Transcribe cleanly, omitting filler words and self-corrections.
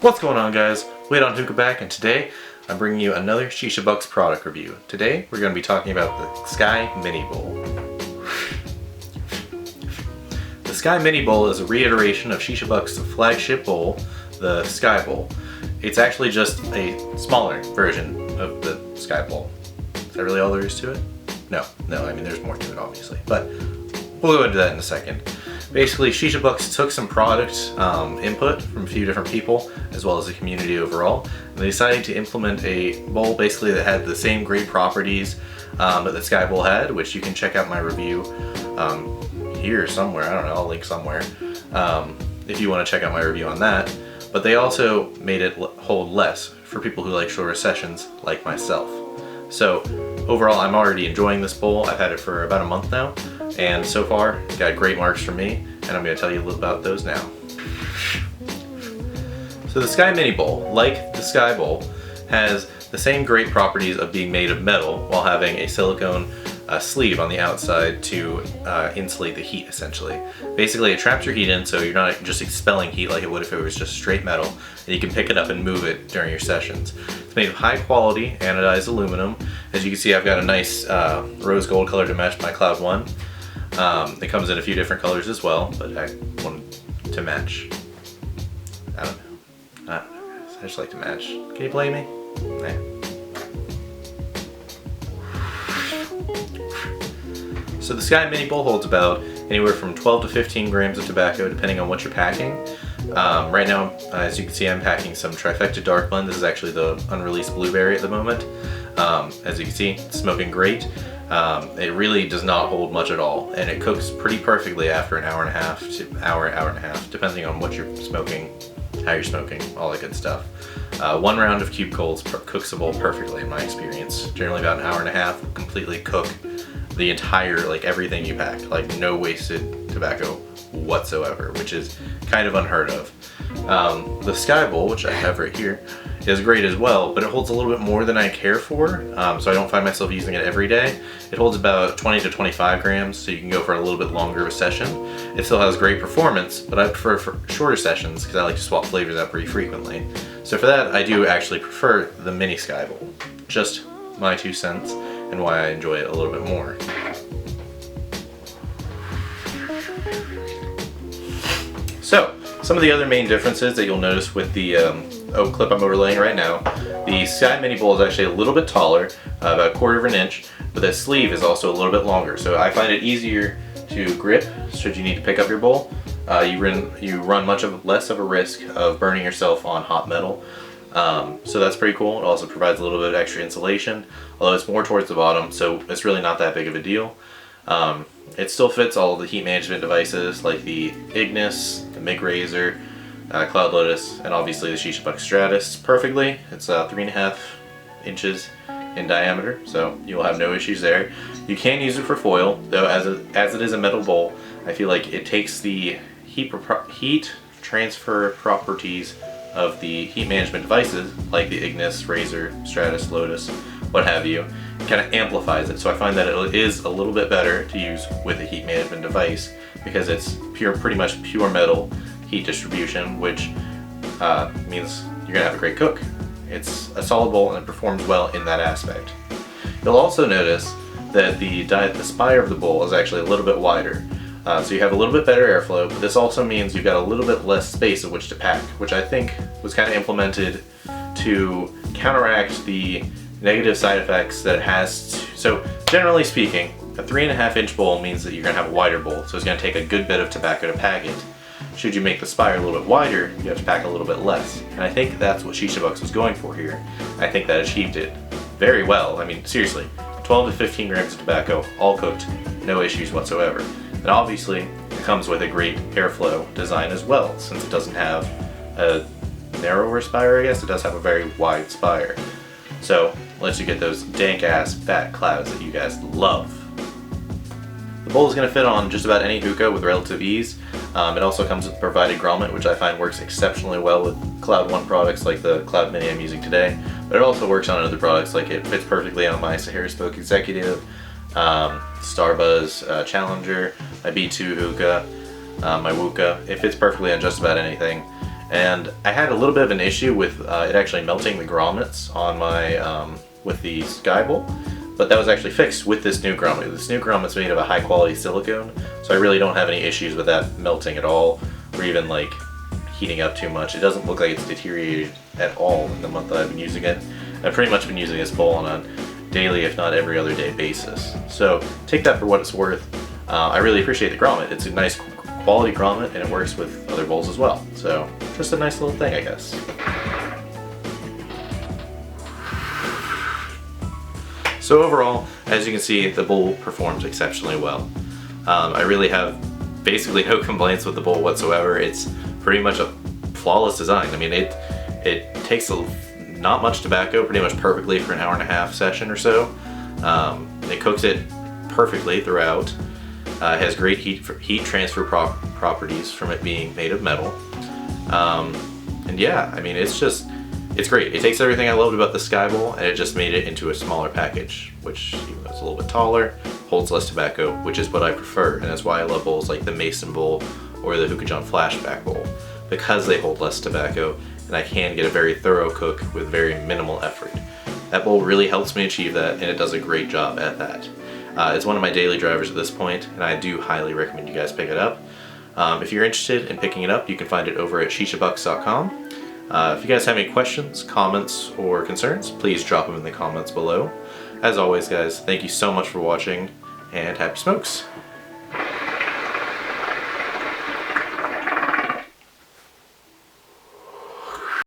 What's going on, guys? WadeOnAHookah back, and today I'm bringing you another Shishabucks product review. Today we're going to be talking about the Sky Mini Bowl. The Sky Mini Bowl is a reiteration of Shishabucks' flagship bowl, the Sky Bowl. It's actually just a smaller version of the Sky Bowl. Is that really all there is to it? No, I mean there's more to it obviously, but we'll go into that in a second. Basically, Shishabucks took some product input from a few different people, as well as the community overall, and they decided to implement a bowl basically that had the same great properties that the Sky Bowl had, which you can check out my review here somewhere. I don't know, I'll link somewhere if you want to check out my review on that. But they also made it hold less for people who like shorter sessions, like myself. So overall, I'm already enjoying this bowl. I've had it for about a month now, and so far, it got great marks from me, and I'm going to tell you a little about those now. So the Sky Mini Bowl, like the Sky Bowl, has the same great properties of being made of metal while having a silicone sleeve on the outside to insulate the heat, essentially. Basically, it traps your heat in, so you're not just expelling heat like it would if it was just straight metal, and you can pick it up and move it during your sessions. It's made of high quality anodized aluminum. As you can see, I've got a nice rose gold color to match my Cloud 1. It comes in a few different colors as well, but I wanted to match. I don't know guys, I just like to match. Can you blame me? Nah. So the Sky Mini Bowl holds about anywhere from 12 to 15 grams of tobacco depending on what you're packing. Right now, as you can see, I'm packing some Trifecta Dark Blend. This is actually the unreleased blueberry at the moment. As you can see, it's smoking great. It really does not hold much at all, and it cooks pretty perfectly after an hour and a half to hour and a half, depending on what you're smoking, how you're smoking, all that good stuff. One round of cube coals cooks the bowl perfectly in my experience. Generally about an hour and a half will completely cook the entire, like everything you pack, like no wasted tobacco whatsoever, which is kind of unheard of. The Sky Bowl, which I have right here, is great as well, but it holds a little bit more than I care for, so I don't find myself using it every day. It holds about 20 to 25 grams, so you can go for a little bit longer of a session. It still has great performance, but I prefer for shorter sessions because I like to swap flavors out pretty frequently. So for that, I do actually prefer the Mini Sky Bowl. Just my 2 cents and why I enjoy it a little bit more. So, some of the other main differences that you'll notice with the oak clip I'm overlaying right now. The Sky Mini Bowl is actually a little bit taller, about 1/4 of an inch, but the sleeve is also a little bit longer. So I find it easier to grip should you need to pick up your bowl. You run much less of a risk of burning yourself on hot metal. So that's pretty cool. It also provides a little bit of extra insulation, although it's more towards the bottom, so it's really not that big of a deal. It still fits all of the heat management devices like the Ignis, the MIG Razor, Cloud Lotus, and obviously the Shishabucks Stratus perfectly. It's 3.5 inches in diameter, so you'll have no issues there. You can use it for foil, though as it is a metal bowl, I feel like it takes the heat transfer properties of the heat management devices like the Ignis, Razor, Stratus, Lotus, what have you, kind of amplifies it. So I find that it is a little bit better to use with a heat management device because it's pretty much pure metal heat distribution, which means you're gonna have a great cook. It's a solid bowl and it performs well in that aspect. You'll also notice that the spire of the bowl is actually a little bit wider. So you have a little bit better airflow, but this also means you've got a little bit less space of which to pack, which I think was kind of implemented to counteract the negative side effects that it has. So generally speaking, a 3.5 inch bowl means that you're going to have a wider bowl, so it's going to take a good bit of tobacco to pack it. Should you make the spire a little bit wider, you have to pack a little bit less. And I think that's what Shishabucks was going for here. I think that achieved it very well. I mean, seriously, 12 to 15 grams of tobacco, all cooked, no issues whatsoever. And obviously, it comes with a great airflow design as well, since it doesn't have a narrower spire, I guess. It does have a very wide spire. So, lets you get those dank-ass fat clouds that you guys love. The bowl is going to fit on just about any hookah with relative ease. It also comes with a provided grommet, which I find works exceptionally well with Cloud 1 products like the Cloud Mini I'm using today. But it also works on other products, like it fits perfectly on my Sahara Spoke Executive, Starbuzz Challenger, my B2 hookah, my Wooka. It fits perfectly on just about anything. And I had a little bit of an issue with it actually melting the grommets on my, with the Sky Bowl, but that was actually fixed with this new grommet. This new grommet's made of a high quality silicone, so I really don't have any issues with that melting at all, or even like heating up too much. It doesn't look like it's deteriorated at all in the month that I've been using it. I've pretty much been using this bowl on a daily, if not every other day basis. So take that for what it's worth. I really appreciate the grommet. It's a nice quality grommet and it works with other bowls as well. So just a nice little thing, I guess. So overall, as you can see, the bowl performs exceptionally well. I really have basically no complaints with the bowl whatsoever. It's pretty much a flawless design. I mean, it takes not much tobacco, pretty much perfectly for an hour-and-a-half session or so. It cooks it perfectly throughout. It has great heat transfer properties from it being made of metal. And yeah, I mean, it's great. It takes everything I loved about the Sky Bowl and it just made it into a smaller package, which even though it's a little bit taller, holds less tobacco, which is what I prefer. And that's why I love bowls like the Mason Bowl or the Hookah John Flashback Bowl, because they hold less tobacco and I can get a very thorough cook with very minimal effort. That bowl really helps me achieve that, and it does a great job at that. It's one of my daily drivers at this point, and I do highly recommend you guys pick it up. If you're interested in picking it up, you can find it over at Shishabucks.com. If you guys have any questions, comments, or concerns, please drop them in the comments below. As always, guys, thank you so much for watching, and happy smokes!